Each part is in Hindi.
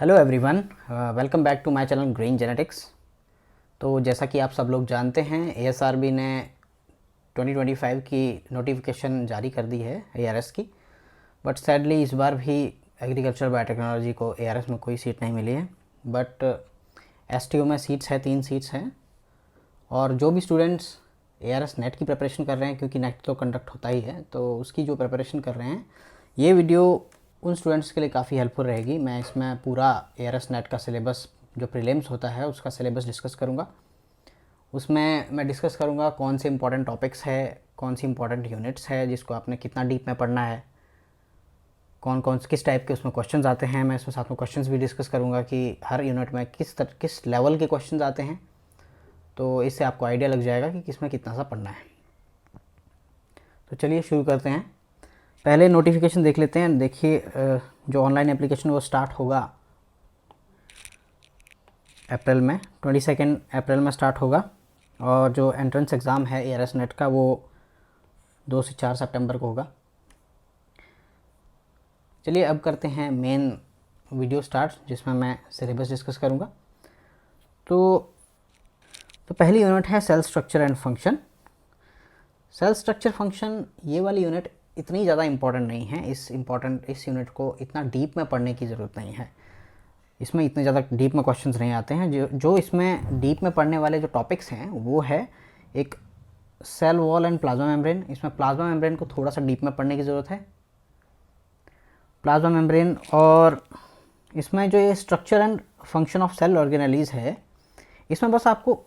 Hello everyone, welcome back to my channel green genetics. तो जैसा कि आप सब लोग जानते हैं, एएसआरबी ने 2025 की नोटिफिकेशन जारी कर दी है एआरएस की। बट सैडली इस बार भी एग्रीकल्चर बायोटेक्नोलॉजी को एआरएस में कोई सीट नहीं मिली है। बट एसटीओ में सीट्स है, 3 सीट्स हैं। और जो भी स्टूडेंट्स एआरएस नेट की प्रिपरेशन कर रहे हैं, क्योंकि नेट तो कंडक्ट होता ही है, तो उसकी जो प्रिपरेशन कर रहे हैं, ये वीडियो उन स्टूडेंट्स के लिए काफ़ी हेल्पफुल रहेगी। मैं इसमें पूरा एआरएस नेट का सिलेबस, जो प्रीलिम्स होता है उसका सिलेबस डिस्कस करूँगा। उसमें मैं डिस्कस करूँगा कौन से इंपॉर्टेंट टॉपिक्स है, कौन सी इंपॉर्टेंट यूनिट्स है जिसको आपने कितना डीप में पढ़ना है, कौन कौन किस टाइप के उसमें क्वेश्चंस आते हैं। मैं इसमें साथ में क्वेश्चंस भी डिस्कस करूँगा कि हर यूनिट में किस लेवल के क्वेश्चंस आते हैं। तो इससे आपको आइडिया लग जाएगा कि किसमें कितना सा पढ़ना है। तो चलिए शुरू करते हैं। पहले नोटिफिकेशन देख लेते हैं। देखिए, जो ऑनलाइन एप्लीकेशन वो स्टार्ट होगा अप्रैल में, 22 अप्रैल में स्टार्ट होगा। और जो एंट्रेंस एग्ज़ाम है एआरएस नेट का, वो 2 से 4 सितंबर को होगा। चलिए अब करते हैं मेन वीडियो स्टार्ट, जिसमें मैं सिलेबस डिस्कस करूँगा। तो पहली यूनिट है cell structure and function. Cell structure function, ये वाली यूनिट इतनी ज़्यादा इम्पॉर्टेंट नहीं है। इस यूनिट को इतना डीप में पढ़ने की ज़रूरत नहीं है। इसमें इतने ज़्यादा डीप में क्वेश्चंस नहीं आते हैं। जो इसमें डीप में पढ़ने वाले जो टॉपिक्स हैं वो है एक cell wall and plasma membrane. इसमें प्लाज्मा मेम्ब्रेन को थोड़ा सा डीप में पढ़ने की ज़रूरत है, प्लाज्मा मेम्ब्रेन। और इसमें जो ये structure and function of cell organelles है, इसमें बस आपको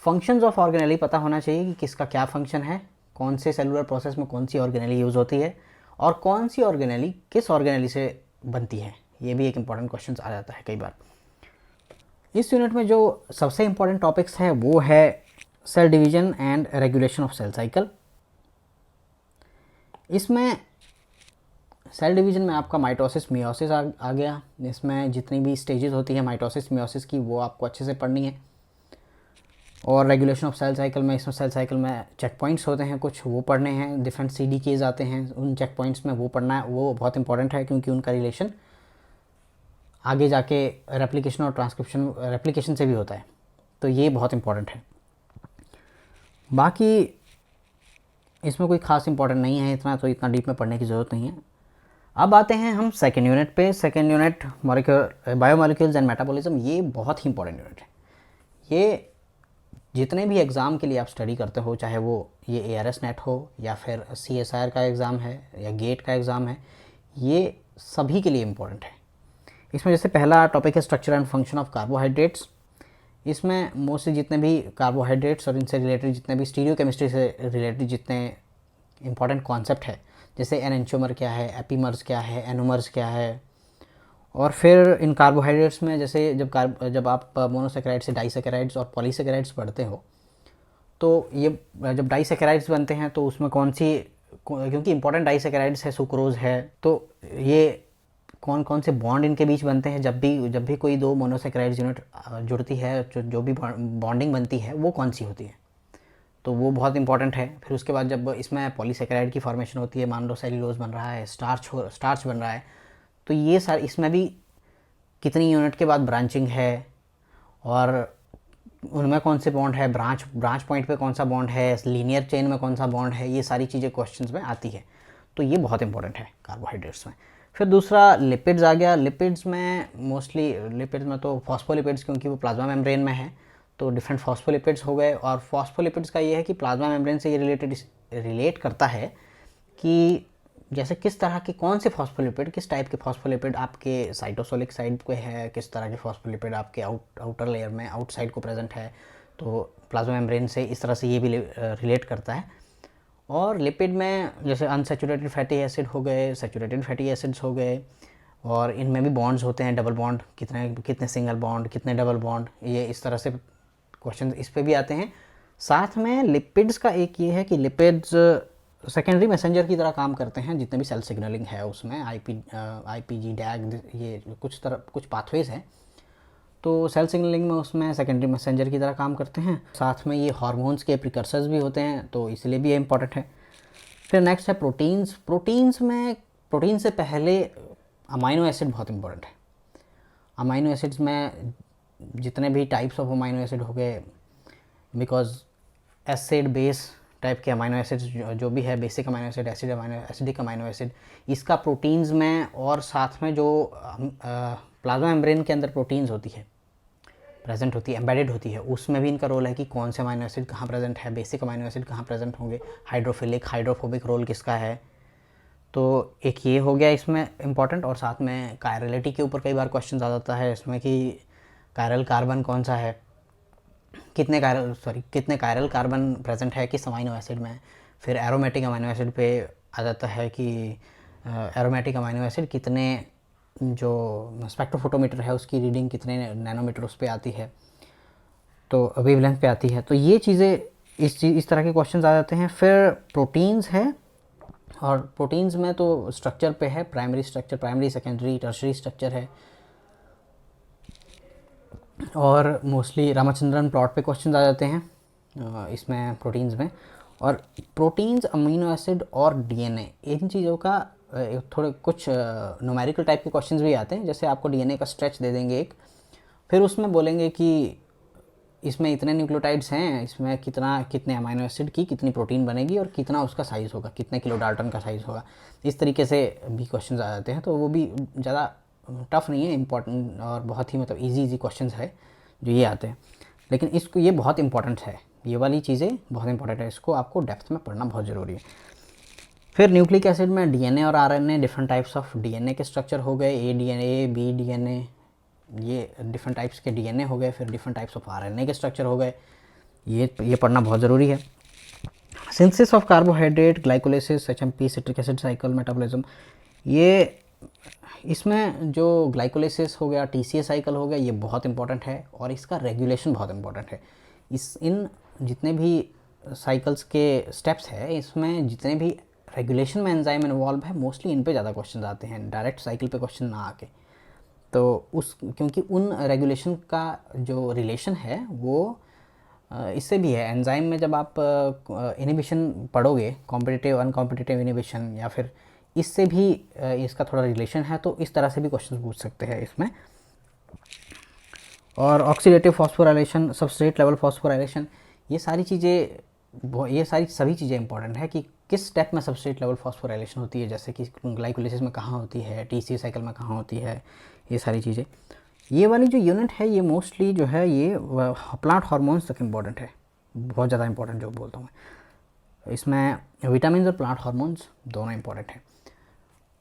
फंक्शंस ऑफ ऑर्गेनेली पता होना चाहिए कि किसका क्या फंक्शन है, कौन से सेलुलर प्रोसेस में कौन सी ऑर्गेनेली यूज़ होती है, और कौन सी ऑर्गेनेली किस ऑर्गेनेली से बनती है। ये भी एक इम्पॉर्टेंट क्वेश्चन आ जाता है कई बार। इस यूनिट में जो सबसे इम्पॉर्टेंट टॉपिक्स है वो है cell division and regulation of cell cycle. इसमें सेल डिवीजन में आपका माइटोसिस मियोसिस आ गया। इसमें जितनी भी स्टेजेस होती है माइटोसिस मियोसिस की, वो आपको अच्छे से पढ़नी है। और रेगुलेशन ऑफ सेल साइकिल में, इसमें सेल साइकिल में चेक पॉइंट्स होते हैं कुछ, वो पढ़ने हैं। डिफरेंट CD केज आते हैं, उन चेक पॉइंट्स में वो पढ़ना है। वो बहुत इंपॉर्टेंट है क्योंकि उनका रिलेशन आगे जाके रेप्लिकेशन और रेप्लिकेशन से भी होता है। तो ये बहुत इंपॉर्टेंट है। बाकी इसमें कोई ख़ास इंपॉर्टेंट नहीं है इतना, तो इतना डीप में पढ़ने की ज़रूरत नहीं है। अब आते हैं हम सेकेंड यूनिट पे। Second unit biomolecules and metabolism. ये बहुत ही इंपॉर्टेंट यूनिट है। ये जितने भी एग्ज़ाम के लिए आप स्टडी करते हो, चाहे वो ये एआरएस नेट हो या फिर CSIR का एग्ज़ाम है या गेट का एग्ज़ाम है, ये सभी के लिए इम्पोर्टेंट है। इसमें जैसे पहला टॉपिक है structure and function of carbohydrates. इसमें मोस्टली जितने भी कार्बोहाइड्रेट्स और इनसे रिलेटेड जितने भी स्टीरियोकेमिस्ट्री से रिलेटेड जितने इंपॉर्टेंट कॉन्सेप्ट है, जैसे एनेंटियोमर क्या है, एपीमर्स क्या है, एनोमर्स क्या है। और फिर इन कार्बोहाइड्रेट्स में जैसे जब आप मोनोसेकेराइड्स से डाइसेकेराइड्स और पॉलीसेकेराइड्स पढ़ते हो, तो ये जब डाइसेकेराइड्स बनते हैं तो उसमें क्योंकि इंपॉर्टेंट डाइसेकेराइड्स है, सुक्रोज है, तो ये कौन कौन से बॉन्ड इनके बीच बनते हैं। जब भी कोई दो मोनोसेकेराइड्स यूनिट जुड़ती है, जो भी बॉन्डिंग बनती है वो कौन सी होती है, तो वो बहुत इंपॉर्टेंट है। फिर उसके बाद जब इसमें पॉलीसेकेराइड की फॉर्मेशन होती है, मान लो सेल्यूलोज बन रहा है, स्टार्च बन रहा है, तो ये सारे, इसमें भी कितनी यूनिट के बाद ब्रांचिंग है और उनमें कौन से बॉन्ड है, ब्रांच पॉइंट पे कौन सा बॉन्ड है, लीनियर चेन में कौन सा बॉन्ड है, ये सारी चीज़ें क्वेश्चंस में आती है। तो ये बहुत इंपॉर्टेंट है कार्बोहाइड्रेट्स में। फिर दूसरा लिपिड्स आ गया। लिपिड्स में तो फॉस्फोलिपिड्स, क्योंकि वो प्लाज्मा मेम्ब्रेन में है, तो डिफरेंट फॉस्फोलिपिड्स हो गए। और फॉस्फोलिपिड्स का ये है कि प्लाज्मा मेम्ब्रेन से ये रिलेट करता है कि जैसे किस तरह के, कौन से फॉस्फोलिपिड, किस टाइप के फॉस्फोलिपिड आपके साइटोसोलिक साइड पे है, किस तरह के फॉस्फोलिपिड आपके आउटर लेयर में, आउटसाइड को प्रेजेंट है। तो प्लाज्मा मेम्ब्रेन से इस तरह से ये भी रिलेट करता है। और लिपिड में जैसे अनसैचुरेटेड फैटी एसिड हो गए, सैचुरेटेड फैटी एसिड्स हो गए, और इनमें भी बॉन्ड्स होते हैं, डबल बॉन्ड, कितने सिंगल बॉन्ड, कितने डबल बॉन्ड, ये इस तरह से क्वेश्चन इस पे भी आते हैं। साथ में लिपिड्स का एक ये है कि लिपिड्स सेकेंडरी मैसेंजर की तरह काम करते हैं। जितने भी सेल सिग्नलिंग है उसमें IPG डैग, ये कुछ पाथवेज हैं, तो सेल सिग्नलिंग में उसमें सेकेंडरी मैसेंजर की तरह काम करते हैं। साथ में ये हार्मोन्स के प्रिकर्सर्स भी होते हैं, तो इसलिए भी ये इंपॉर्टेंट है। फिर नेक्स्ट है प्रोटीन्स। प्रोटीन से पहले अमाइनो एसिड बहुत इंपॉर्टेंट है। अमाइनो एसिड्स में जितने भी टाइप्स ऑफ अमाइनो एसिड हो गए, बिकॉज एसिड बेस टाइप के अमाइनो एसिड्स जो भी है, basic amino acid, acidic amino acid, इसका प्रोटीन्स में और साथ में जो प्लाज्मा मेम्ब्रेन के अंदर प्रोटीन्स होती है, प्रेजेंट होती है, एम्बेडेड होती है, उसमें भी इनका रोल है कि कौन से अमाइनो एसिड कहाँ प्रेजेंट है, बेसिक अमाइनो एसिड कहाँ प्रेजेंट होंगे, हाइड्रोफिलिक हाइड्रोफोबिक रोल किसका है। तो एक ये हो गया इसमें इम्पॉर्टेंट। और साथ में कायरलिटी के ऊपर कई बार क्वेश्चन आ जाता है इसमें कि कायरल कार्बन कौन सा है, कितने कायरल कार्बन प्रेजेंट है किस अमाइनो एसिड में। फिर एरोमेटिक अमाइनो एसिड पे आ जाता है कि एरोमेटिक अमाइनो एसिड कितने, जो स्पेक्ट्रोफोटोमीटर है उसकी रीडिंग कितने नैनोमीटर उस पर आती है, तो वेवलेंथ पे आती है। तो ये चीज़ें इस तरह के क्वेश्चन आ जाते हैं। फिर प्रोटीन्स है, और प्रोटीन्स में तो स्ट्रक्चर पे है, primary structure, primary secondary tertiary structure है, और मोस्टली रामाचंद्रन प्लॉट पे क्वेश्चन आ जाते हैं इसमें प्रोटीन्स में। और प्रोटीन्स, अमीनो एसिड और डीएनए, इन चीज़ों का थोड़े कुछ न्यूमेरिकल टाइप के क्वेश्चंस भी आते हैं। जैसे आपको डीएनए का स्ट्रेच दे देंगे एक, फिर उसमें बोलेंगे कि इसमें इतने न्यूक्लियोटाइड्स हैं, इसमें कितने अमीनो एसिड की कितनी प्रोटीन बनेगी और कितना उसका साइज़ होगा, कितने किलो डाल्टन का साइज़ होगा। इस तरीके से भी क्वेश्चंस आ जाते हैं। तो वो भी ज़्यादा टफ नहीं है, इंपॉर्टेंट और बहुत ही मतलब इजी क्वेश्चंस है जो ये आते हैं। लेकिन इसको ये बहुत इंपॉर्टेंट है, ये वाली चीज़ें बहुत इंपॉर्टेंट है, इसको आपको डेप्थ में पढ़ना बहुत ज़रूरी है। फिर न्यूक्लिक एसिड में डीएनए और RNA, different types of DNA के स्ट्रक्चर हो गए, ए डीएनए, बी डीएनए, ये डिफरेंट टाइप्स के डीएनए हो गए। फिर डिफरेंट टाइप्स ऑफ आरएनए के स्ट्रक्चर हो गए, ये पढ़ना बहुत ज़रूरी है। Synthesis of carbohydrate, glycolysis, HMP, citric acid cycle, metabolism, ये इसमें जो ग्लाइकोलाइसिस हो गया, टीसीए साइकिल हो गया, ये बहुत इंपॉर्टेंट है और इसका रेगुलेशन बहुत इंपॉर्टेंट है। इन जितने भी साइकिल्स के स्टेप्स है, इसमें जितने भी रेगुलेशन में एंजाइम इन्वॉल्व है, मोस्टली इन पे ज़्यादा क्वेश्चन आते हैं, डायरेक्ट साइकिल पे क्वेश्चन ना आके। तो क्योंकि उन रेगुलेशन का जो रिलेशन है वो इससे भी है। एंजाइम में जब आप इनिबिशन पढ़ोगे, कॉम्पिटिटिव अनकॉम्पिटिटिव इनिबिशन, या फिर इससे भी इसका थोड़ा रिलेशन है, तो इस तरह से भी क्वेश्चन पूछ सकते हैं इसमें। और oxidative phosphorylation, substrate level phosphorylation, ये सारी सभी चीज़ें इंपॉर्टेंट है कि किस स्टेप में सबस्ट्रेट लेवल फॉस्फोराइलेशन होती है, जैसे कि ग्लाइकोलाइसिस में कहाँ होती है, टीसीए साइकिल में कहाँ होती है, ये सारी चीज़ें। ये वाली जो यूनिट है ये मोस्टली जो है ये प्लांट हार्मोन्स तक इम्पॉर्टेंट है, बहुत ज़्यादा इंपॉर्टेंट जो बोलता हूँ मैं। इसमें विटामिन और प्लांट हार्मोन्स दोनों इंपॉर्टेंट है।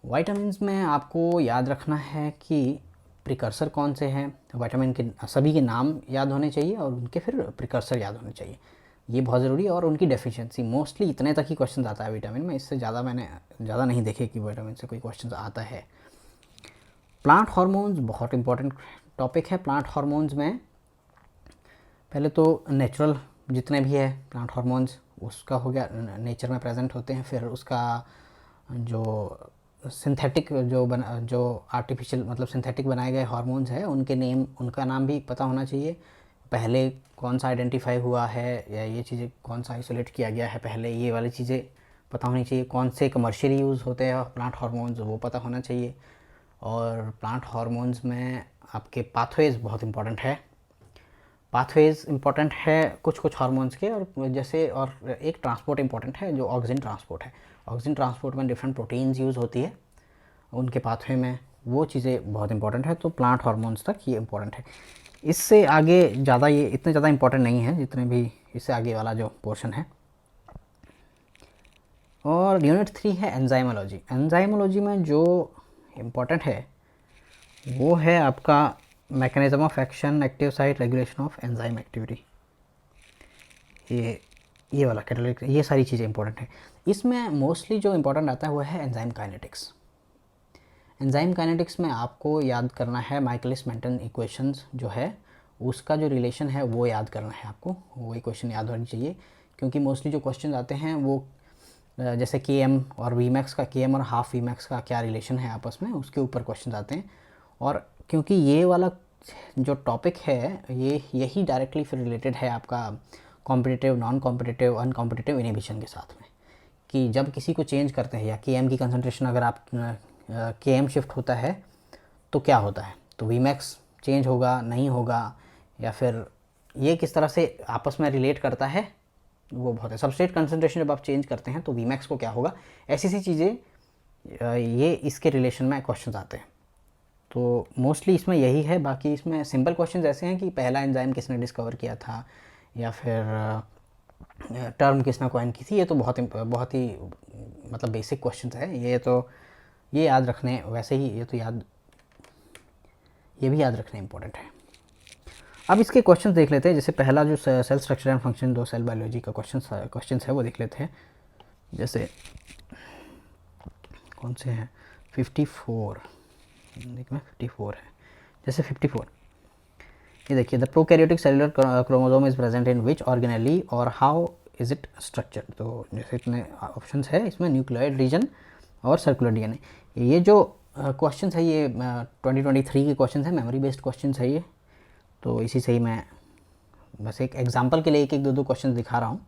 विटामिन्स में आपको याद रखना है कि प्रिकर्सर कौन से हैं, विटामिन के सभी के नाम याद होने चाहिए और उनके फिर प्रिकर्सर याद होने चाहिए, ये बहुत ज़रूरी है। और उनकी डेफिशिएंसी, मोस्टली इतने तक ही क्वेश्चन आता है विटामिन में, इससे ज़्यादा मैंने ज़्यादा नहीं देखे कि विटामिन से कोई क्वेश्चन आता है। प्लांट हार्मोन्स बहुत इंपॉर्टेंट टॉपिक है। प्लांट हार्मोन्स में पहले तो नेचुरल जितने भी है प्लांट हार्मोन्स, उसका हो गया, नेचर में प्रेजेंट होते हैं। फिर उसका जो सिंथेटिक जो आर्टिफिशियल मतलब सिंथेटिक बनाए गए हार्मोन्स है, उनका नाम भी पता होना चाहिए, पहले कौन सा आइडेंटिफाई हुआ है, या ये चीज़ें कौन सा आइसोलेट किया गया है पहले, ये वाली चीज़ें पता होनी चाहिए। कौन से कमर्शियली यूज़ होते हैं प्लांट हार्मोन्स, वो पता होना चाहिए। और प्लांट हार्मोन्स में आपके पाथवेज बहुत इंपॉर्टेंट है, पाथवेज इंपॉर्टेंट है कुछ हार्मोन्स के। और जैसे और एक ट्रांसपोर्ट इंपॉर्टेंट है जो ऑक्सीजन ट्रांसपोर्ट है। ऑक्सीजन ट्रांसपोर्ट में डिफरेंट प्रोटीन्स यूज़ होती है उनके पाथवे में, वो चीज़ें बहुत इंपॉर्टेंट है। तो प्लांट हार्मोन्स तक ये इंपॉर्टेंट है। इससे आगे ज़्यादा ये इतने ज़्यादा इंपॉर्टेंट नहीं है जितने भी इससे आगे वाला जो पोर्शन है। और यूनिट 3 है एंजाइमोलॉजी। एंजाइमोलॉजी में जो इम्पॉर्टेंट है वो है आपका mechanism of action, active site, regulation of enzyme activity, ये वाला कैटेगरी, ये सारी चीज़ें इंपॉर्टेंट है। इसमें मोस्टली जो इंपॉर्टेंट आता है वो है एंजाइम काइनेटिक्स। एंजाइम काइनेटिक्स में आपको याद करना है माइकलिस मेंटन इक्वेशंस जो है उसका जो रिलेशन है वो याद करना है आपको, वो इक्वेशन याद होनी चाहिए। क्योंकि मोस्टली जो क्वेश्चन आते हैं वो जैसे के एम और वी मैक्स का, के एम और हाफ वी मैक्स का क्या रिलेशन है आपस में, उसके ऊपर क्वेश्चन आते हैं। और क्योंकि ये वाला जो टॉपिक है यही डायरेक्टली फिर रिलेटेड है आपका competitive, non competitive, uncompetitive inhibition के साथ में, कि जब किसी को चेंज करते हैं या के एम की कंसनट्रेशन अगर आप के एम शिफ्ट होता है तो क्या होता है, तो वी मैक्स चेंज होगा नहीं होगा, या फिर ये किस तरह से आपस में रिलेट करता है, वो बहुत है। सबस्ट्रेट कंसंट्रेशन जब आप चेंज करते हैं तो Vmax को क्या होगा, ऐसी सी चीज़ें ये इसके रिलेशन में क्वेश्चन आते हैं। तो मोस्टली इसमें यही है। बाकी इसमें सिंपल क्वेश्चन ऐसे हैं कि पहला एंजाइम किसने डिस्कवर किया था, या फिर टर्म किसने कॉइन की थी। ये तो बहुत ही मतलब बेसिक क्वेश्चन है। ये याद रखने, वैसे ही ये भी याद रखना इंपॉर्टेंट है। अब इसके क्वेश्चन देख लेते हैं। जैसे पहला जो सेल स्ट्रक्चर एंड फंक्शन, दो सेल बायोलॉजी का क्वेश्चन है वो देख लेते हैं। जैसे कौन से हैं, 54 देखना, 54 है। जैसे 54 ये देखिए, the prokaryotic cellular chromosome is present in which organelle और हाउ इज इट स्ट्रक्चर्ड। तो जैसे इतने ऑप्शंस है इसमें, न्यूक्लियोइड रीजन और सर्कुलर डीएनए। ये जो क्वेश्चन है ये 2023 के क्वेश्चन है, मेमोरी बेस्ड क्वेश्चन है ये। तो इसी से ही मैं बस एक एग्जांपल के लिए एक दो क्वेश्चन दिखा रहा हूँ।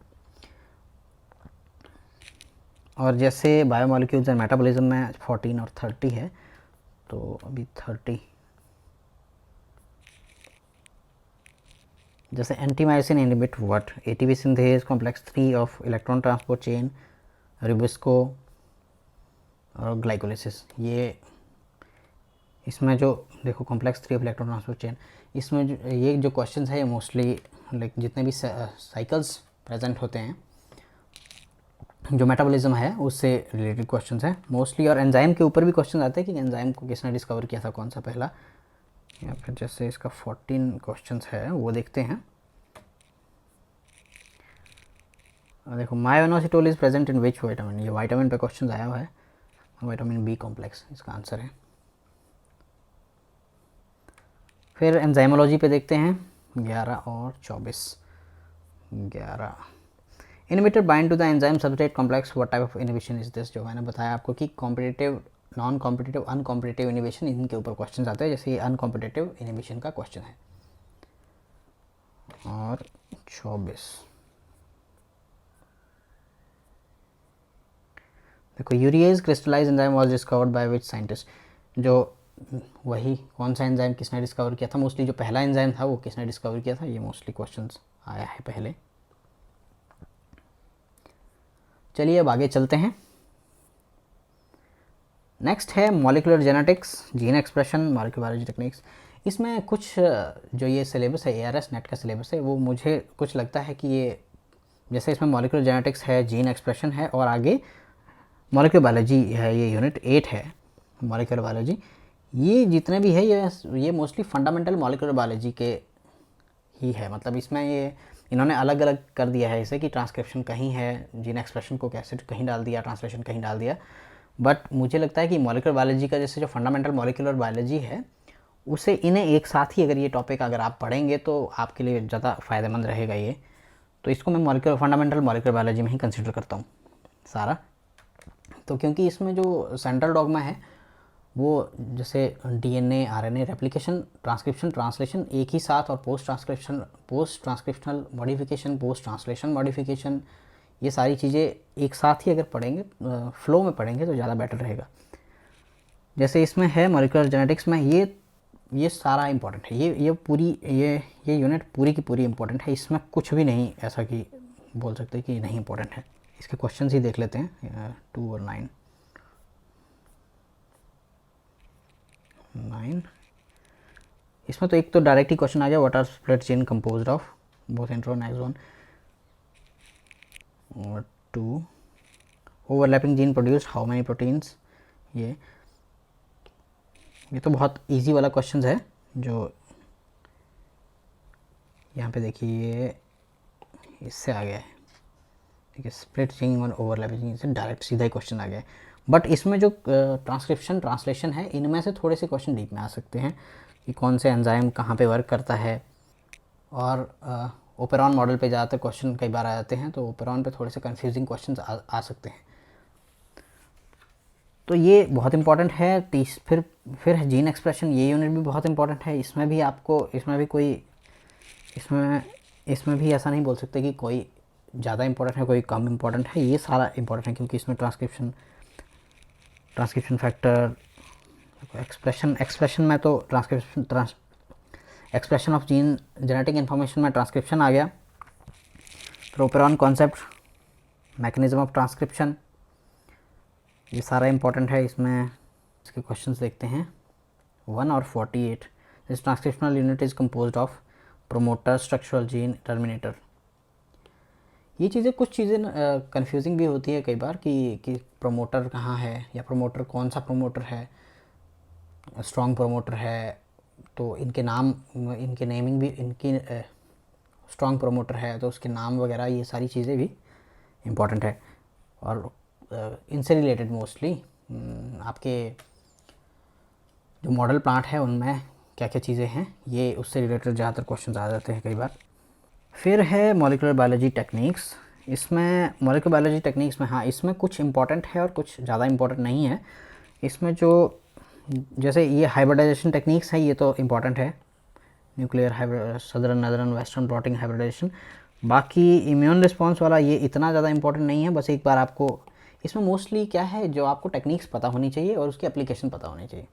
और जैसे बायोमोलिक्यूल्स एंड मेटाबॉलिज्म में 14 और 30 है, तो अभी 30 जैसे antimycin inhibit what, ATP synthase, complex 3 of electron transport chain, rubisco और ग्लाइकोलिसिस। ये इसमें जो देखो complex 3 of electron transport chain, इसमें ये जो क्वेश्चन है ये मोस्टली लाइक जितने भी साइकिल्स प्रेजेंट होते हैं जो मेटाबॉलिज्म है उससे रिलेटेड क्वेश्चंस हैं मोस्टली। और एंजाइम के ऊपर भी क्वेश्चन आते हैं कि एंजाइम को किसने डिस्कवर किया था, कौन सा पहला। या फिर जैसे इसका 14 क्वेश्चंस है वो देखते हैं। देखो, myoinositol is present in which vitamin, ये विटामिन पे क्वेश्चन आया हुआ है। विटामिन बी कॉम्प्लेक्स इसका आंसर है। फिर एंजाइमोलॉजी पे देखते हैं 11 और 24। 11 inhibitor bind to the enzyme substrate complex, what type of inhibition is this. जो मैंने बताया आपको कि competitive, non competitive, uncompetitive inhibition, इनके ऊपर क्वेश्चन आते हैं। जैसे ये अनकॉम्पिटिटिव इनहिबिशन का क्वेश्चन है। और 24 देखो, urease crystallize enzyme was discovered by which scientist. जो वही कौन सा एंजाइम किसने डिस्कवर किया था, मोस्टली जो पहला एंजाइम था वो किसने डिस्कवर किया था, ये मोस्टली क्वेश्चंस आया है पहले। चलिए अब आगे चलते हैं। नेक्स्ट है molecular genetics, gene expression, molecular biology techniques. इसमें कुछ जो ये सिलेबस है, ARS नेट का सिलेबस है, वो मुझे कुछ लगता है कि ये जैसे इसमें मॉलिक्यूलर जेनेटिक्स है, जीन एक्सप्रेशन है और आगे मॉलिक्यूलर बायोलॉजी है, ये यूनिट 8 है मॉलिक्यूलर बायोलॉजी। ये जितने भी है ये मोस्टली फंडामेंटल मॉलिक्यूलर बायोलॉजी के ही है। मतलब इसमें ये इन्होंने अलग अलग कर दिया है इसे कि ट्रांसक्रिप्शन कहीं है, जीन एक्सप्रेशन को कैसे कहीं डाल दिया, ट्रांसलेशन कहीं डाल दिया। बट मुझे लगता है कि मॉलिक्यूलर बायोलॉजी का जैसे जो फंडामेंटल मॉलिक्यूलर बायोलॉजी है उसे इन्हें एक साथ ही, अगर ये टॉपिक अगर आप पढ़ेंगे तो आपके लिए ज़्यादा फ़ायदेमंद रहेगा ये। तो इसको मैं फंडामेंटल मॉलिक्यूलर बायोलॉजी में ही कंसिडर करता हूँ सारा। तो क्योंकि इसमें जो सेंट्रल डॉगमा है वो जैसे DNA, RNA, replication, transcription, translation एक ही साथ, और post transcriptional modification, post translation modification, ये सारी चीज़ें एक साथ ही अगर पढ़ेंगे, फ्लो में पढ़ेंगे तो ज़्यादा बेटर रहेगा। जैसे इसमें है मॉलिक्यूलर जेनेटिक्स में ये सारा इंपॉर्टेंट है। ये पूरी ये यूनिट पूरी की पूरी इंपॉर्टेंट है। इसमें कुछ भी नहीं ऐसा कि बोल सकते कि नहीं इंपॉर्टेंट है। इसके क्वेश्चन ही देख लेते हैं 2 और 9। इसमें तो एक तो डायरेक्ट ही क्वेश्चन आ गया, what are split gene composed of, both intron exon. और 2 overlapping gene produced how many proteins. ये तो बहुत इजी वाला क्वेश्चन है जो यहाँ पे देखिए ये इससे आ गया है। ठीक है, स्प्लिट जीन और ओवरलैपिंग जीन से डायरेक्ट सीधा ही क्वेश्चन आ गया है। बट इसमें जो ट्रांसक्रिप्शन, ट्रांसलेशन है, इनमें से थोड़े से क्वेश्चन डीप में आ सकते हैं कि कौन से एंजाइम कहाँ पे वर्क करता है। और ओपेरॉन मॉडल पे ज़्यादातर क्वेश्चन कई बार आ जाते हैं, तो ओपेरॉन पे थोड़े से कंफ्यूजिंग क्वेश्चन आ सकते हैं। तो ये बहुत इंपॉर्टेंट है। फिर जीन एक्सप्रेशन, ये यूनिट भी बहुत इंपॉर्टेंट है। इसमें भी आपको इसमें भी ऐसा नहीं बोल सकते कि कोई ज़्यादा इंपॉर्टेंट है, कोई कम इंपॉर्टेंट है। ये सारा इंपॉर्टेंट है क्योंकि इसमें ट्रांसक्रिप्शन फैक्टर, एक्सप्रेशन में तो expression of gene genetic information में ट्रांसक्रिप्शन आ गया। प्रोपेरॉन कॉन्सेप्ट, मैकेनिज्म ऑफ ट्रांसक्रिप्शन, ये सारा इंपॉर्टेंट है। इसमें इसके क्वेश्चंस देखते हैं 1 और 48। This transcriptional unit is composed of promoter, structural gene, terminator. ये चीज़ें कुछ चीज़ें कंफ्यूजिंग भी होती है कई बार कि प्रोमोटर कहाँ है या प्रोमोटर कौन सा प्रोमोटर है, स्ट्रॉन्ग प्रोमोटर है तो इनके नाम, इनके नेमिंग भी, इनकी स्ट्रॉन्ग प्रोमोटर है तो उसके नाम वगैरह, ये सारी चीज़ें भी इम्पॉर्टेंट है। और इनसे रिलेटेड मोस्टली आपके जो मॉडल प्लांट है उनमें क्या क्या चीज़ें हैं, ये उससे रिलेटेड ज़्यादातर क्वेश्चन आ जाते हैं कई बार। फिर है मॉलिक्यूलर बायोलॉजी टेक्निक्स। इसमें मॉलिक्यूलर बायोलॉजी टेक्निक्स में हाँ, इसमें कुछ इंपॉर्टेंट है और कुछ ज़्यादा इंपॉर्टेंट नहीं है। इसमें जो जैसे ये हाइब्रिडाइजेशन टेक्निक्स है, ये तो इम्पॉर्टेंट है, nuclear southern, northern, western blotting hybridization. बाकी इम्यून रिस्पॉन्स वाला ये इतना ज़्यादा इंपॉर्टेंट नहीं है। बस एक बार आपको इसमें मोस्टली क्या है, जो आपको टेक्निक्स पता होनी चाहिए और उसकी एप्लीकेशन पता होनी चाहिए,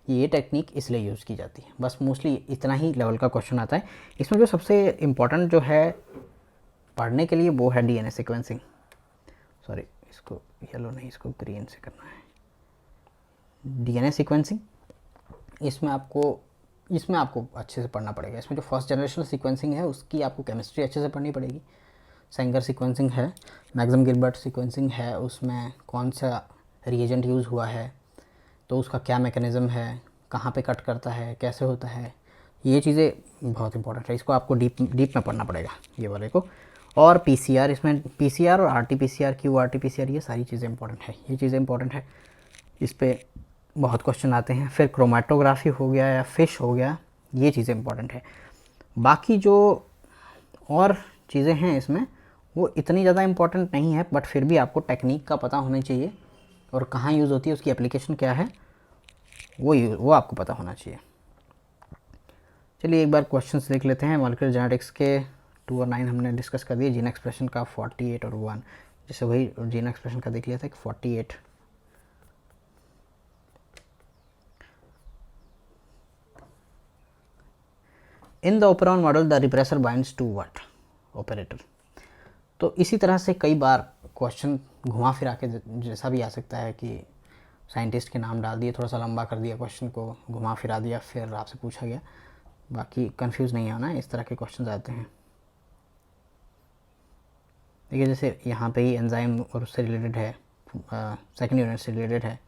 ये टेक्निक इसलिए यूज़ की जाती है। बस मोस्टली इतना ही लेवल का क्वेश्चन आता है। इसमें जो सबसे इम्पॉर्टेंट जो है पढ़ने के लिए वो है डीएनए सीक्वेंसिंग। सॉरी, इसको येलो नहीं, इसको ग्रीन से करना है। डीएनए सीक्वेंसिंग, इसमें आपको अच्छे से पढ़ना पड़ेगा। इसमें जो फर्स्ट जनरेशन सीक्वेंसिंग है उसकी आपको केमिस्ट्री अच्छे से पढ़नी पड़ेगी। सेंगर सीक्वेंसिंग है, मैक्सम गिलबर्ट सीक्वेंसिंग है, उसमें कौन सा रिएजेंट यूज़ हुआ है, तो उसका क्या मैकेनिज़्म है, कहाँ पे कट करता है, कैसे होता है, ये चीज़ें बहुत इंपॉर्टेंट है। इसको आपको डीप में पढ़ना पड़ेगा ये वाले को। और पीसीआर, इसमें पीसीआर और आरटीपीसीआर, क्यूआरटीपीसीआर, ये सारी चीज़ें इंपॉर्टेंट है। ये चीज़ें इंपॉर्टेंट है, इस पर बहुत क्वेश्चन आते हैं। फिर क्रोमेटोग्राफी हो गया या फिश हो गया, ये चीज़ें इंपॉर्टेंट है। बाकी जो और चीज़ें हैं इसमें वो इतनी ज़्यादा इंपॉर्टेंट नहीं है, बट फिर भी आपको टेक्निक का पता होना चाहिए और कहाँ यूज़ होती है, उसकी एप्लीकेशन क्या है, वो आपको पता होना चाहिए। चलिए एक बार क्वेश्चंस देख लेते हैं। मॉलिक्यूलर जेनेटिक्स के 2 और 9 हमने डिस्कस कर दिए। जीन एक्सप्रेशन का 48 और 1, जैसे वही जीन एक्सप्रेशन का देख लिया था कि 48। In the operon model the repressor binds to what operator. तो इसी तरह से कई बार क्वेश्चन घुमा फिरा के जैसा भी आ सकता है कि साइंटिस्ट के नाम डाल दिए, थोड़ा सा लंबा कर दिया, क्वेश्चन को घुमा फिरा दिया, फिर आपसे पूछा गया। बाकी कंफ्यूज नहीं होना, इस तरह के क्वेश्चन आते हैं। देखिए जैसे यहाँ पे ही एंजाइम और उससे रिलेटेड है, सेकेंड यूनिट से रिलेटेड है।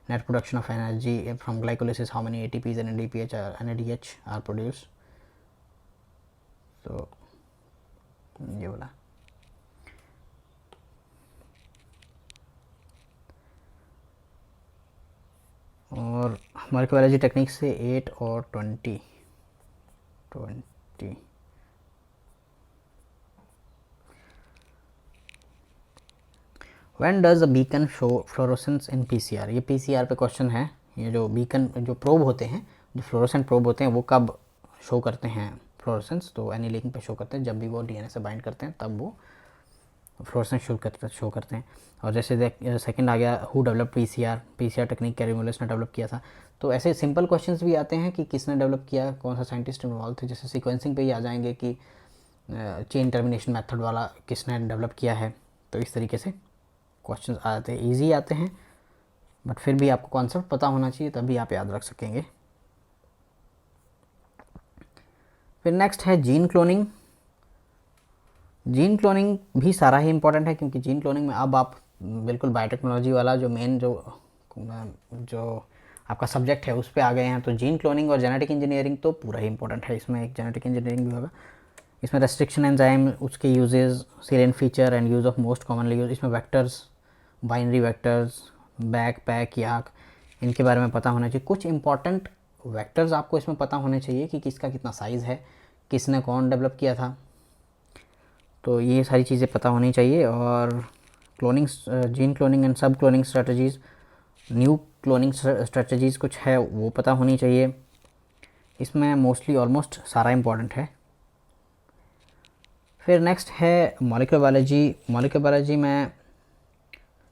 Net production of energy from glycolysis, how many ATPs and NADPH NADH are produce. तो ये बोला। और हमारे बायोलॉजी टेक्निक से 8 और 20। When does a beacon show fluorescence in PCR? ये PCR पे क्वेश्चन है। ये जो बीकन, जो प्रोब होते हैं, जो फ्लोरोसेंट प्रोब होते हैं, वो कब शो करते हैं फ्लोरोसेंस? तो एनीलिंग पे शो करते हैं, जब भी वो डीएनए से बाइंड करते हैं तब वो फ्लोरोसेंस शो करते हैं। और जैसे सेकंड आ गया, who develop PCR technique carry मुलेस ने डेवलप किया था। तो ऐसे सिंपल क्वेश्चंस भी आते हैं कि किसने डेवलप किया, कौन सा साइंटिस्ट इन्वॉल्व थे। जैसे सीक्वेंसिंग पे ही आ जाएंगे कि चेन टर्मिनेशन मेथड वाला किसने डेवलप किया है। तो इस तरीके से क्वेश्चंस आते हैं, ईजी आते हैं, बट फिर भी आपको कॉन्सेप्ट पता होना चाहिए, तभी आप याद रख सकेंगे। फिर नेक्स्ट है जीन क्लोनिंग। जीन क्लोनिंग भी सारा ही इंपॉर्टेंट है, क्योंकि जीन क्लोनिंग में अब आप बिल्कुल बायोटेक्नोलॉजी वाला जो मेन जो आपका सब्जेक्ट है उस पर आ गए हैं। तो जीन क्लोनिंग और जेनेटिक इंजीनियरिंग तो पूरा ही इंपॉर्टेंट है। इसमें एक जेनेटिक इंजीनियरिंग भी होगा। इसमें रेस्ट्रिक्शन एंजाइम, उसके uses, salient feature and use of most commonly use. इसमें vectors, binary vectors, BAC, PAC, YAC, इनके बारे में पता होना चाहिए। कुछ इंपॉर्टेंट वेक्टर्स आपको इसमें पता होने चाहिए कि किसका कितना साइज़ है, किसने कौन डेवलप किया था। तो ये सारी चीज़ें पता होनी चाहिए। और क्लोनिंग, जीन क्लोनिंग एंड सब cloning strategies, new cloning strategies कुछ है वो पता होनी चाहिए। इसमें मोस्टली ऑलमोस्ट सारा इंपॉर्टेंट है। फिर नेक्स्ट है मॉलिक्यूलर बायोलॉजी। मॉलिक्यूलर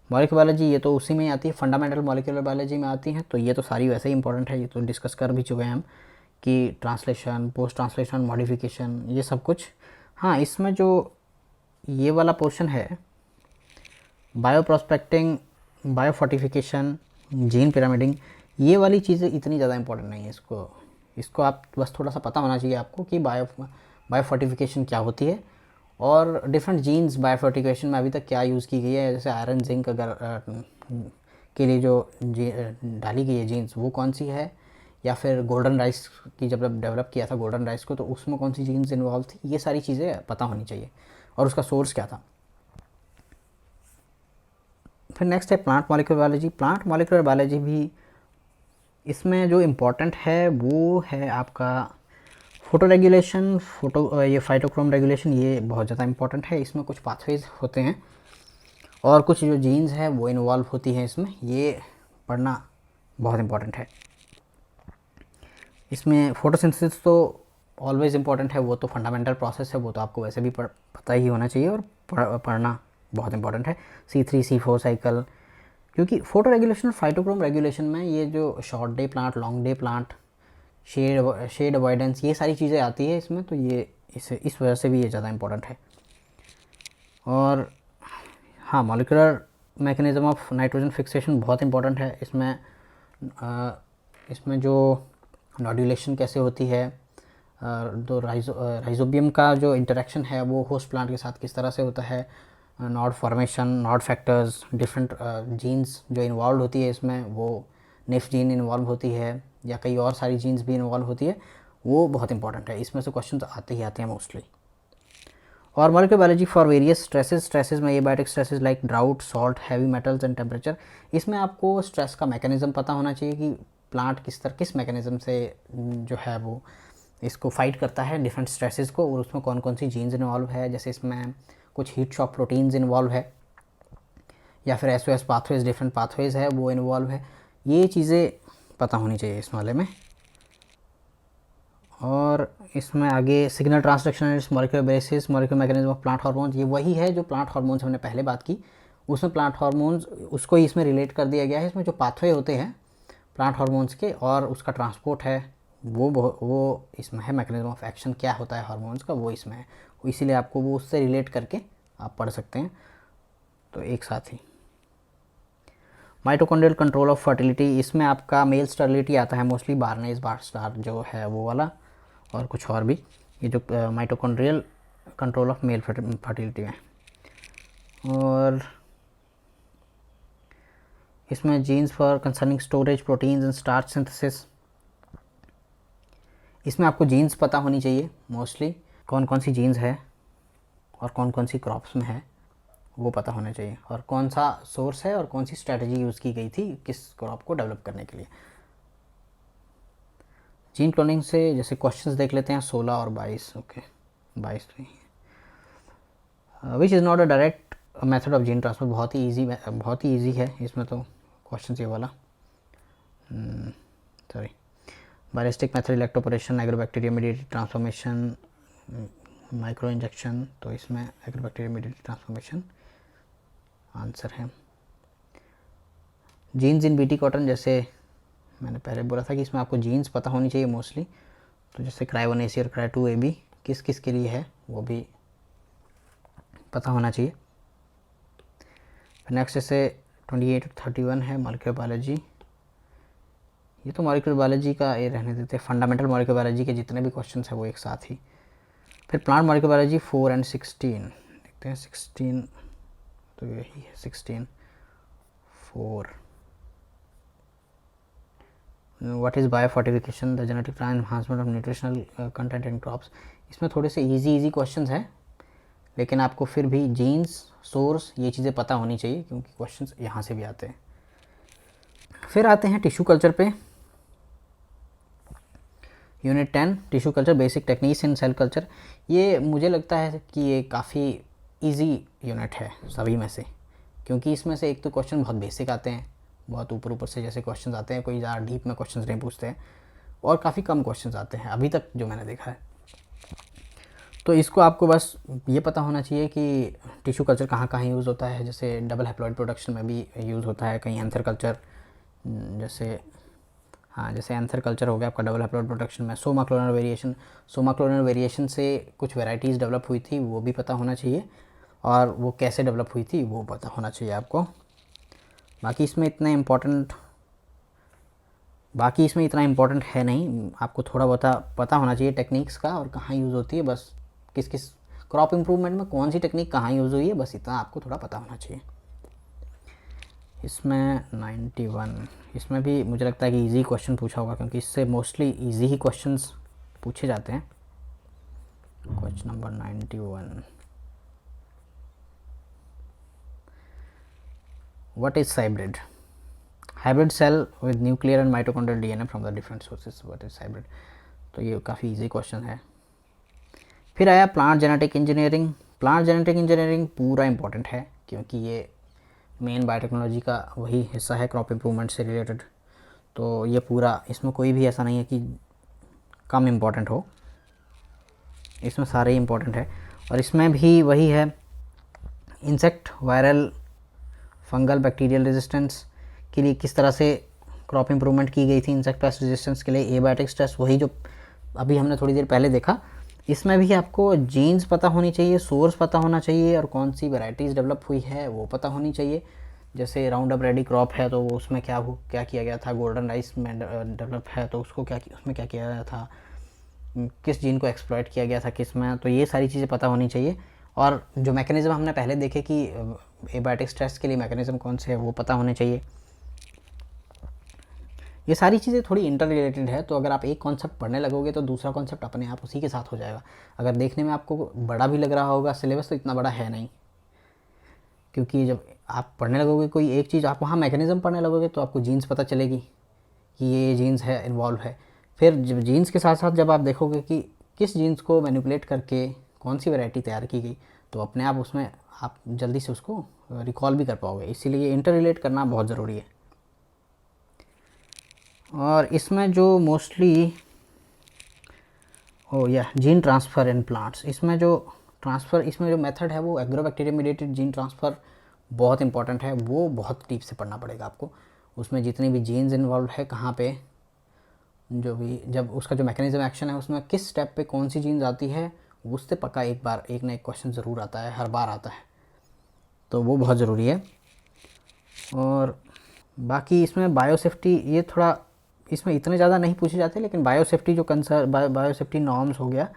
बायोलॉजी ये तो उसी में आती है, फंडामेंटल मॉलिक्यूलर बायोलॉजी में आती है। तो ये तो सारी वैसे ही इंपॉर्टेंट है, ये तो डिस्कस कर भी चुके हैं हम कि ट्रांसलेशन, पोस्ट ट्रांसलेशन, मॉडिफिकेशन, ये सब कुछ। हाँ, इसमें जो ये वाला पोर्शन है, bio prospecting, bio fortification, gene pyramiding, ये वाली चीज़ें इतनी ज़्यादा इंपॉर्टेंट नहीं है। इसको आप बस थोड़ा सा पता होना चाहिए आपको कि बायो फोर्टिफिकेशन क्या होती है और डिफरेंट जीन्स बायो फोर्टिफिकेशन में अभी तक क्या यूज़ की गई है। जैसे आयरन जिंक अगर के लिए जो डाली गई है जीन्स, वो कौन सी है, या फिर गोल्डन राइस की जब डेवलप किया था गोल्डन राइस को, तो उसमें कौन सी जीन्स इन्वॉल्व थी, ये सारी चीज़ें पता होनी चाहिए और उसका सोर्स क्या था। फिर नेक्स्ट है plant molecular biology. Plant molecular biology भी, इसमें जो इम्पोर्टेंट है वो है आपका फोटो रेगुलेशन, ये फाइटोक्रोम रेगुलेशन, ये बहुत ज़्यादा इंपॉर्टेंट है। इसमें कुछ पाथवेज होते हैं और कुछ जो जीन्स है वो इन्वॉल्व होती हैं इसमें, ये पढ़ना बहुत इम्पॉर्टेंट है। इसमें फोटोसिंथेसिस तो ऑलवेज़ इम्पॉर्टेंट है, वो तो फंडामेंटल प्रोसेस है, वो तो आपको वैसे भी पता ही होना चाहिए और पढ़ना बहुत इंपॉर्टेंट है। C3 C4 साइकिल, क्योंकि फोटो रेगुलेशन और फाइटोक्रोम रेगुलेशन में ये जो short day plant, long day plant, shade avoidance, ये सारी चीज़ें आती है इसमें, तो ये इस वजह से भी ये ज़्यादा इंपॉर्टेंट है। और हाँ, molecular mechanism of nitrogen fixation बहुत इंपॉर्टेंट है। इसमें जो नॉड्यूलेशन कैसे होती है, तो राइजोबियम का जो इंटरेक्शन है वो होस्ट प्लांट के साथ किस तरह से होता है, nod formation, nod factors, different genes जो इन्वॉल्व होती है इसमें, वो नेफ जीन इन्वॉल्व होती है या कई और सारी जीन्स भी इन्वॉल्व होती है, वो बहुत इंपॉर्टेंट है। इसमें से क्वेश्चन आते ही आते हैं मोस्टली। और molecular biology for various stresses में abiotic stresses like drought, salt, heavy metals and temperature, इसमें आपको स्ट्रेस का मैकेनिज्म पता होना चाहिए कि प्लांट किस मैकेनिज्म से जो है वो इसको फाइट करता है डिफरेंट स्ट्रेसेस को, और उसमें कौन कौन सी जीन्स इन्वॉल्व है। जैसे इसमें कुछ हीट शॉक प्रोटीन्स इन्वॉल्व है या फिर SOS पाथवेज, डिफरेंट पाथवेज है वो इन्वॉल्व है, ये चीज़ें पता होनी चाहिए इस वाले में। और इसमें आगे signal transduction, molecular basis, molecular mechanism of plant hormones, ये वही है जो प्लांट हार्मोन्स हमने पहले बात की, उसमें प्लांट हार्मोन्स उसको ही इसमें रिलेट कर दिया गया है। इसमें जो पाथवे होते हैं प्लांट हार्मोन्स के और उसका ट्रांसपोर्ट है वो इसमें है। मैकेनिज्म ऑफ एक्शन क्या होता है हार्मोन्स का, वो इसमें है, इसीलिए आपको वो उससे रिलेट करके आप पढ़ सकते हैं, तो एक साथ ही। माइटोकॉन्ड्रियल कंट्रोल ऑफ फर्टिलिटी, इसमें आपका मेल स्टर्लिटी आता है मोस्टली, बार्नेस बार्स्टार जो है वो वाला, और कुछ और भी, ये जो mitochondrial control of male fertility में। और इसमें genes for concerning storage proteins and starch synthesis, इसमें आपको जीन्स पता होनी चाहिए मोस्टली, कौन कौन सी जीन्स है और कौन कौन सी क्रॉप्स में है वो पता होना चाहिए, और कौन सा सोर्स है और कौन सी स्ट्रेटजी यूज़ की गई थी किस क्रॉप को डेवलप करने के लिए। जीन क्लोनिंग से जैसे क्वेश्चंस देख लेते हैं 16 और 22। ओके, 22 में which is not a direct method of gene transfer, बहुत ही ईजी है इसमें तो क्वेश्चन ये वाला। Sorry, biolistic method, electroporation, agrobacteria mediated transformation, micro injection, तो इसमें एग्रोबैक्टीरिया मीडिएटेड ट्रांसफॉर्मेशन आंसर है। जीन्स इन बीटी कॉटन, जैसे मैंने पहले बोला था कि इसमें आपको जीन्स पता होनी चाहिए मोस्टली, तो जैसे क्राई1AC और क्राई2AB किस किस के लिए है वो भी पता होना चाहिए। नेक्स्ट जैसे 28 और 31 है मॉलिक्यूलर बायोलॉजी, ये तो मॉलिक्यूलर बायोलॉजी का ये रहने देते हैं, फंडामेंटल मॉलिक्यूलर बायोलॉजी के जितने भी क्वेश्चन है वो एक साथ ही। फिर प्लांट मॉलिक्यूलर बायोलॉजी 4 और 16 देखते हैं। 16 तो यही है, 16 4 what is bio fortification, the genetic enhancement of nutritional content in crops, इसमें थोड़े से इजी क्वेश्चंस हैं, लेकिन आपको फिर भी जीन्स, सोर्स, ये चीज़ें पता होनी चाहिए क्योंकि क्वेश्चंस यहाँ से भी आते हैं। फिर आते हैं टिश्यू कल्चर पे, unit 10 tissue culture basic techniques in cell culture. ये मुझे लगता है कि ये काफ़ी इजी यूनिट है सभी में से, क्योंकि इसमें से एक तो क्वेश्चन बहुत बेसिक आते हैं, बहुत ऊपर से जैसे क्वेश्चन आते हैं, कोई ज़्यादा डीप में क्वेश्चन नहीं पूछते हैं, और काफ़ी कम क्वेश्चन आते हैं अभी तक जो मैंने देखा है। तो इसको आपको बस ये पता होना चाहिए कि टिश्यू कल्चर कहाँ कहाँ यूज़ होता है, जैसे डबल हैप्लॉइड प्रोडक्शन में भी यूज़ होता है, कहीं एंथर कल्चर, जैसे हाँ, जैसे एंथर कल्चर हो गया आपका डबल हैप्लॉइड प्रोटेक्शन में, सोमा क्लोनल वेरिएशन से कुछ वेराइटीज़ डेवलप हुई थी वो भी पता होना चाहिए, और वो कैसे डेवलप हुई थी वो पता होना चाहिए आपको। बाकी इसमें इतना इम्पोर्टेंट है नहीं, आपको थोड़ा बहुत पता होना चाहिए टेक्निक्स का और कहाँ यूज़ होती है, बस किस किस क्रॉप इम्प्रूवमेंट में कौन सी टेक्निक कहाँ यूज़ हुई है, बस इतना आपको थोड़ा पता होना चाहिए। इसमें 91, इसमें भी मुझे लगता है कि इजी क्वेश्चन पूछा होगा, क्योंकि इससे मोस्टली इजी ही क्वेश्चंस पूछे जाते हैं। Question number 91, what is hybrid? Hybrid cell with nuclear and mitochondrial DNA from the different sources, what is hybrid? तो ये काफ़ी इजी क्वेश्चन है। फिर आया plant genetic engineering. Plant genetic engineering पूरा इंपॉर्टेंट है, क्योंकि ये मेन बायोटेक्नोलॉजी का वही हिस्सा है, क्रॉप इम्प्रूवमेंट से रिलेटेड। तो ये पूरा, इसमें कोई भी ऐसा नहीं है कि कम इम्पॉर्टेंट हो, इसमें सारे ही इम्पॉर्टेंट है। और इसमें भी वही है, insect, viral, fungal, bacterial resistance के लिए किस तरह से क्रॉप इम्प्रूवमेंट की गई थी, इंसेक्ट पेस्ट रेजिस्टेंस के लिए एबायोटिक स्ट्रेस, वही जो अभी हमने थोड़ी देर पहले देखा। इसमें भी आपको जीन्स पता होनी चाहिए, सोर्स पता होना चाहिए, और कौन सी वैराइटीज़ डेवलप हुई है वो पता होनी चाहिए। जैसे राउंड अप रेडी क्रॉप है तो वो उसमें क्या किया गया था, गोल्डन राइस में डेवलप है तो उसको उसमें क्या किया गया था, किस जीन को एक्सप्लॉइट किया गया था किस में, तो ये सारी चीज़ें पता होनी चाहिए। और जो मैकेनिज़्म हमने पहले देखे कि एबायोटिक स्ट्रेस के लिए मैकेनिज़्म कौन से है वो पता होने चाहिए। ये सारी चीज़ें थोड़ी इंटर रिलेटेड है, तो अगर आप एक कॉन्सेप्ट पढ़ने लगोगे तो दूसरा कॉन्सेप्ट अपने आप उसी के साथ हो जाएगा। अगर देखने में आपको बड़ा भी लग रहा होगा सिलेबस, तो इतना बड़ा है नहीं, क्योंकि जब आप पढ़ने लगोगे कोई एक चीज़, आप वहाँ मैकेनिज़्म पढ़ने लगोगे तो आपको जीन्स पता चलेगी कि ये जीन्स है इन्वॉल्व है। फिर जब जीन्स के साथ साथ जब आप देखोगे कि किस जीन्स को मैनिपुलेट करके कौन सी वैरायटी तैयार की गई, तो अपने आप उसमें आप जल्दी से उसको रिकॉल भी कर पाओगे। इसीलिए इंटर रिलेट करना बहुत ज़रूरी है। और इसमें जो mostly gene transfer in plants, इसमें जो मेथड है वो एग्रोबैक्टीरिया मीडिएटेड जीन ट्रांसफ़र बहुत इंपॉर्टेंट है, वो बहुत डीप से पढ़ना पड़ेगा आपको। उसमें जितनी भी जीन्स इन्वॉल्व है, कहाँ पे जो भी, जब उसका जो मैकेनिज्म एक्शन है उसमें किस स्टेप पे कौन सी जीन्स आती है, उससे पक्का एक ना एक क्वेश्चन ज़रूर आता है, हर बार आता है, तो वो बहुत ज़रूरी है। और बाकी इसमें बायोसेफ्टी, ये थोड़ा इसमें इतने ज़्यादा नहीं पूछे जाते, लेकिन बायोसेफ्टी जो बायोसेफ्टी नॉर्म्स हो गया,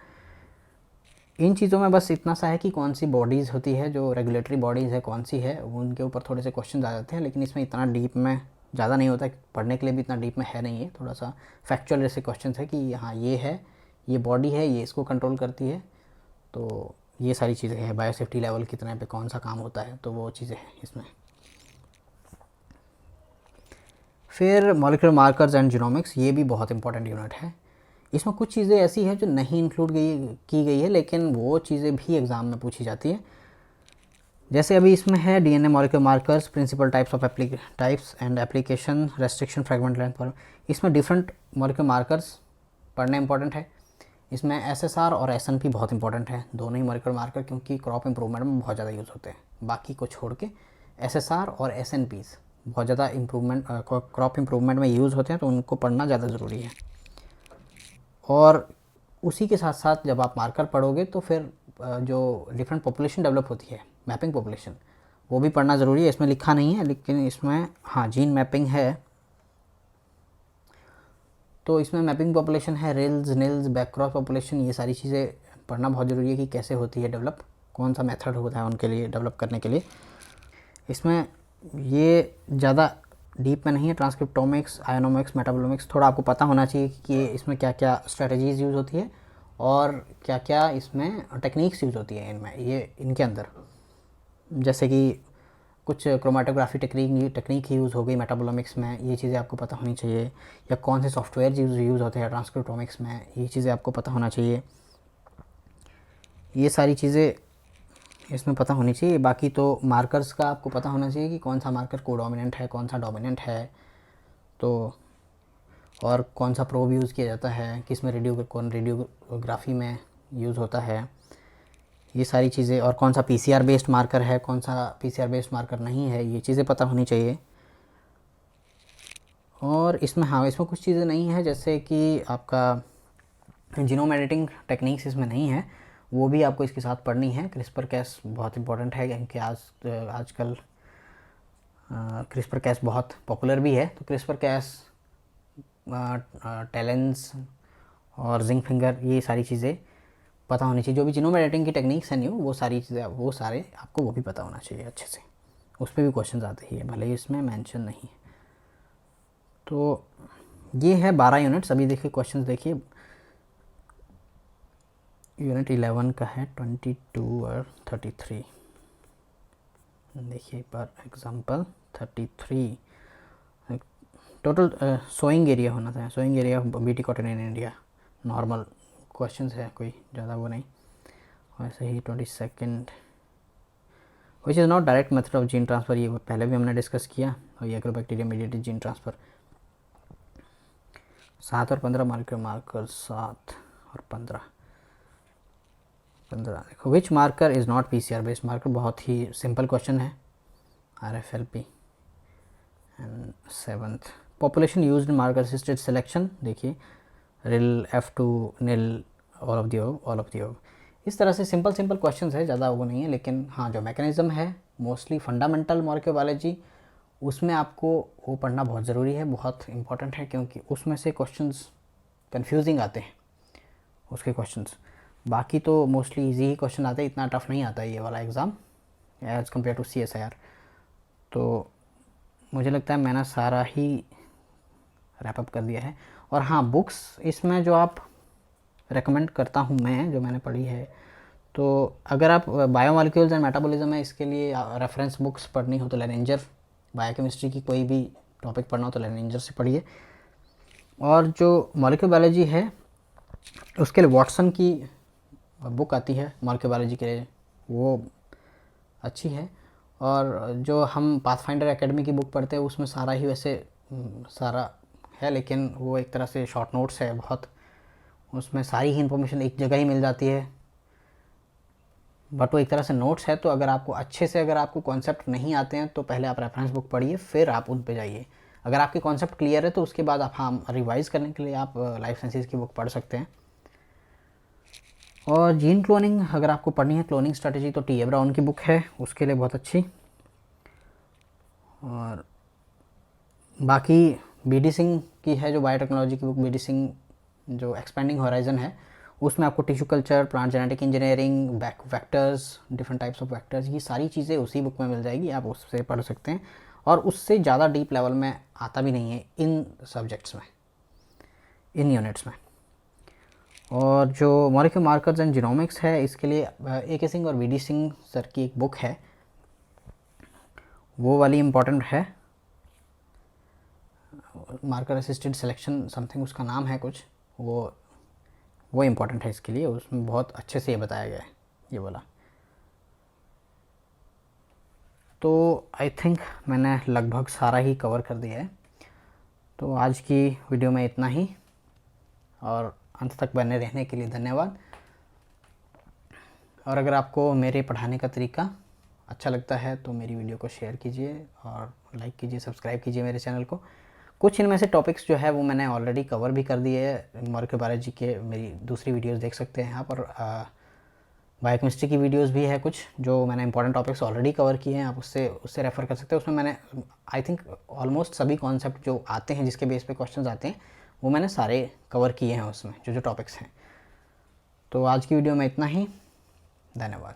इन चीज़ों में बस इतना सा है कि कौन सी बॉडीज़ होती है, जो रेगुलेटरी बॉडीज़ है कौन सी है, उनके ऊपर थोड़े से क्वेश्चन आ जाते हैं, लेकिन इसमें इतना डीप में ज़्यादा नहीं होता, पढ़ने के लिए भी इतना डीप में है नहीं है, थोड़ा सा फैक्चुअल जैसे क्वेश्चन है कि हाँ ये है, ये बॉडी है, ये इसको कंट्रोल करती है, तो ये सारी चीज़ें हैं। बायोसेफ्टी लेवल कितने पे कौन सा काम होता है, तो वो चीज़ें हैं इसमें। फिर मॉलिक्यूलर मार्कर्स एंड जीनोमिक्स, ये भी बहुत इंपॉर्टेंट यूनिट है। इसमें कुछ चीज़ें ऐसी हैं जो नहीं इंक्लूड की गई है, लेकिन वो चीज़ें भी एग्ज़ाम में पूछी जाती है। जैसे अभी इसमें है DNA molecular markers, principle types and application, restriction, fragment length. इसमें डिफरेंट मॉलिक्यूलर मार्कर्स पढ़ना इंपॉर्टेंट है। इसमें एसएसआर और एसएनपी बहुत इंपॉर्टेंट है, दोनों ही मॉलिक्यूलर मार्कर, क्योंकि क्रॉप इंप्रूवमेंट में बहुत ज़्यादा यूज़ होते हैं। बाकी को छोड़ के एसएसआर और एसएनपीज़ बहुत ज़्यादा क्रॉप इम्प्रूवमेंट में यूज़ होते हैं, तो उनको पढ़ना ज़्यादा ज़रूरी है। और उसी के साथ साथ जब आप मार्कर पढ़ोगे तो फिर जो डिफरेंट पॉपुलेशन डेवलप होती है, मैपिंग पॉपुलेशन, वो भी पढ़ना ज़रूरी है। इसमें लिखा नहीं है, लेकिन इसमें हाँ जीन मैपिंग है, तो इसमें मैपिंग पॉपुलेशन है, रिल्स, निल्स, बैकक्रॉस पॉपुलेशन, ये सारी चीज़ें पढ़ना बहुत ज़रूरी है कि कैसे होती है डेवलप, कौन सा मेथड होता है उनके लिए डेवलप करने के लिए। इसमें ये ज़्यादा डीप में नहीं है, ट्रांसक्रिप्टोमिक्स, आयोनोमिक्स, मेटाबोलोमिक्स, थोड़ा आपको पता होना चाहिए कि इसमें क्या क्या स्ट्रेटजीज़ यूज़ होती है और क्या क्या इसमें टेक्निक्स यूज़ होती है इनमें, ये इनके अंदर, जैसे कि कुछ क्रोमेटोग्राफी टेक्निक यूज़ हो गई मेटाबोलोमिक्स में, ये चीज़ें आपको पता होनी चाहिए। या कौन से सॉफ्टवेयर यूज़ होते हैं ट्रांसक्रिप्टोमिक्स में, ये चीज़ें आपको पता होना चाहिए। ये सारी चीज़ें इसमें पता होनी चाहिए। बाकी तो मार्कर्स का आपको पता होना चाहिए कि कौन सा मार्कर कोडोमिनेंट है, कौन सा डोमिनेंट है, तो और कौन सा प्रोब यूज़ किया जाता है, किस में रेडियोग्राफी में यूज़ होता है, ये सारी चीज़ें। और कौन सा पीसीआर बेस्ड मार्कर है, कौन सा पीसीआर बेस्ड मार्कर नहीं है, ये चीज़ें पता होनी चाहिए। और इसमें हाँ, इसमें कुछ चीज़ें नहीं है, जैसे कि आपका जीनोम एडिटिंग टेक्निक्स इसमें नहीं है, वो भी आपको इसके साथ पढ़नी है। क्रिस्पर कैस बहुत इंपॉर्टेंट है, क्योंकि आजकल क्रिस्पर कैस बहुत पॉपुलर भी है। तो क्रिस्पर कैस, टैलेंस और जिंक फिंगर, ये सारी चीज़ें पता होनी चाहिए। जो भी जीनोम एडिटिंग की टेक्निक्स हैं न्यू, वो सारी चीज़ें, वो सारे आपको वो भी पता होना चाहिए अच्छे से। उस पर भी क्वेश्चन आते ही है, भले ही इसमें मेंशन नहीं है। तो ये है 12 यूनिट्स। अभी देखिए क्वेश्चंस देखिए, यूनिट 11 का है 22 और 33। देखिए एक बार एग्जांपल 33, टोटल सोइंग एरिया होना था, sowing area of BT cotton in India. Normal questions है, कोई ज़्यादा वो नहीं। वैसे ही 22 which is not direct method of gene transfer, ये पहले भी हमने डिस्कस किया। और ये एग्रोबैक्टीरिया मीडिएटेड जीन ट्रांसफ़र। 7 और 15 मार्कर 7 और 15 देखो। Which marker is not PCR based marker, बहुत ही सिंपल क्वेश्चन है। RFLP। And 7th population used in marker assisted selection, देखिए RIL, F2, NIL, all of the above. इस तरह से सिंपल क्वेश्चंस है, ज़्यादा वो नहीं है। लेकिन हाँ, जो मैकेनिज़्म है मोस्टली फंडामेंटल मॉलिक्यूलर बायोलॉजी, उसमें आपको वो पढ़ना बहुत ज़रूरी है, बहुत इंपॉर्टेंट है, क्योंकि उसमें से क्वेश्चंस कंफ्यूजिंग आते हैं उसके क्वेश्चंस। बाकी तो मोस्टली इजी ही क्वेश्चन आते हैं, इतना टफ नहीं आता है ये वाला exam as compare to CSIR। तो मुझे लगता है मैंने सारा ही रैप अप कर दिया है। और हाँ, बुक्स इसमें जो आप रेकमेंड करता हूँ मैं, जो मैंने पढ़ी है, तो अगर आप बायोमॉलिक्यूल्स एंड मेटाबॉलिज्म है, इसके लिए रेफरेंस बुक्स पढ़नी हो तो लेनिंजर, बायोकेमिस्ट्री की कोई भी टॉपिक पढ़ना हो तो लेनिंजर से पढ़िए। और जो मॉलिक्यूलर बायोलॉजी है उसके लिए वाटसन की बुक आती है मॉलिक्यूलर बायोलॉजी के लिए, वो अच्छी है। और जो हम पाथफाइंडर एकेडमी की बुक पढ़ते हैं उसमें सारा ही वैसे सारा है, लेकिन वो एक तरह से शॉर्ट नोट्स है बहुत, उसमें सारी ही इन्फॉर्मेशन एक जगह ही मिल जाती है, बट वो एक तरह से नोट्स है। तो अगर आपको अच्छे से, अगर आपको कॉन्सेप्ट नहीं आते हैं तो पहले आप रेफरेंस बुक पढ़िए, फिर आप उन पे जाइए। अगर आपके कॉन्सेप्ट क्लियर है तो उसके बाद आप, हाँ, रिवाइज़ करने के लिए आप लाइफ साइंसेज की बुक पढ़ सकते हैं। और जीन क्लोनिंग अगर आपको पढ़नी है, क्लोनिंग स्ट्रेटजी, तो टी ए ब्राउन की बुक है उसके लिए बहुत अच्छी। और बाकी BD सिंह की है जो बायोटेक्नोलॉजी की बुक, BD सिंह जो एक्सपेंडिंग होराइजन है, उसमें आपको tissue culture, plant genetic engineering, vectors, different types of vectors, ये सारी चीज़ें उसी बुक में मिल जाएगी, आप उससे पढ़ सकते हैं। और उससे ज़्यादा डीप लेवल में आता भी नहीं है इन सब्जेक्ट्स में, इन यूनिट्स में। और जो मॉलिक्यूलर मार्कर्स एंड जीनोमिक्स है, इसके लिए AK सिंह और BD सिंह सर की एक बुक है, वो वाली इम्पॉर्टेंट है। मार्कर असिस्टेड सिलेक्शन समथिंग उसका नाम है कुछ, वो इम्पॉर्टेंट है इसके लिए, उसमें बहुत अच्छे से ये बताया गया है ये वाला। तो आई थिंक मैंने लगभग सारा ही कवर कर दिया है। तो आज की वीडियो में इतना ही, और अंत तक बने रहने के लिए धन्यवाद। और अगर आपको मेरे पढ़ाने का तरीका अच्छा लगता है तो मेरी वीडियो को शेयर कीजिए और लाइक कीजिए, सब्सक्राइब कीजिए मेरे चैनल को। कुछ इनमें से टॉपिक्स जो है वो मैंने ऑलरेडी कवर भी कर दिए है, मॉलिक्यूलर बायोलॉजी के मेरी दूसरी वीडियोस देख सकते हैं यहाँ पर। बायोकेमिस्ट्री की वीडियोस भी है कुछ, जो मैंने इंपॉर्टेंट टॉपिक्स ऑलरेडी कवर किए हैं, आप उससे रेफ़र कर सकते हैं। उसमें मैंने आई थिंक ऑलमोस्ट सभी कॉन्सेप्ट जो आते हैं, जिसके बेस पे क्वेश्चंस आते हैं, वो मैंने सारे कवर किए हैं उसमें, जो टॉपिक्स हैं। तो आज की वीडियो में इतना ही, धन्यवाद।